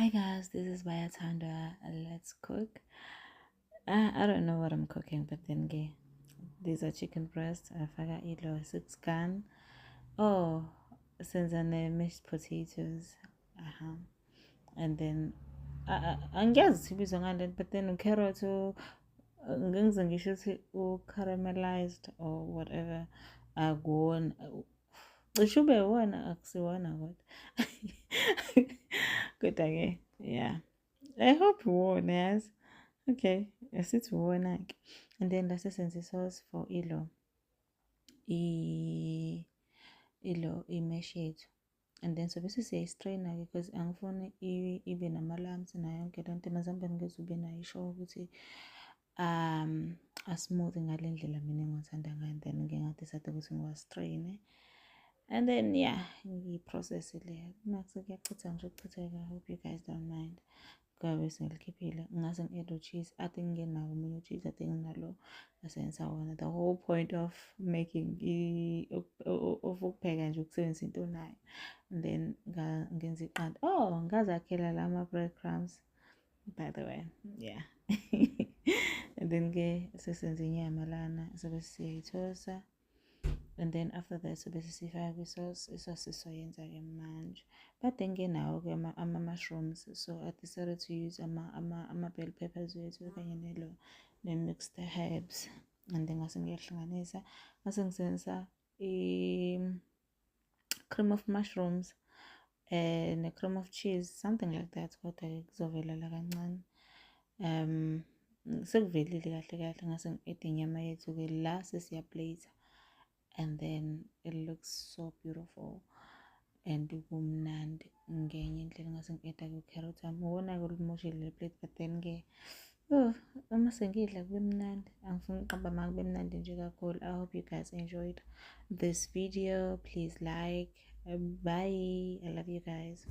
Hi guys, this is Bayatanda. Let's cook. I don't know what I'm cooking, but then these are chicken breasts. I forgot ilo 6 gun. Oh, since mashed potatoes. And then angiyazi sibizwa ngani, but then carrot ngenze ngisho ukuthi caramelized or whatever akuwona cishe ube wona akusiwona kodwa kodwa-ke yeah, I hope wona yazi. Okay, asithi wona-ke. And then lase senze i-sauce for imesh yethu. And then sobe siyayi-strainer-ke because angifuni ibe nama-lumps nayo yonke le nto. Emazambane ngeze ube nayo isho ukuthi a-smooth ngale ndlela mina engiwathanda ngayo. And then ngingadecide ukuthi ngiwa-strain-e. And then yeah, ngiyi-process-le. Nakuse kuyachitha ngisho ukuchitheka. I hope you guys don't mind. Ngabe sengilikhiphile ngase ngi-add u-cheese. I think ngenawo omunye u-cheese, I think nalo ngasebenzisa wona. The whole point of making of ukupheka nje ukusebenzisa into onayo. And then ngenza iqanda. Oh, ngazakhela lama breadcrumbs by the way. Yeah. And then sesenze inyama lana sobe siyayithosa. And then after that sobe sifaka kwi-sauce. I-sauce sizoyenza-ke manje. But then nawo-ke ama-mushrooms. So I decided to use ama-bell peppers wethu kanye ne-mixed herbs. And then ngase ngiyahlanganisa. Ngase ngisebenzisa cream of mushrooms ne-cream of cheese, something like that. Kodwa kuzovelela kancane. Sekuvelile kahle kahle ngase ngi-add inyama yethu-ke la sesiyaplate. And then it looks so beautiful and kumnandi ngenye indlela. Ngase ngi-add-a-ke u-carrot wami. Uwona-ke olumoshile le plate, but then uma sengidla kube mnandi. Angifuni ukuqamba ma kube mnandi nje kakhulu. I hope you guys enjoyed this video. Please like. Bye. I love you guys.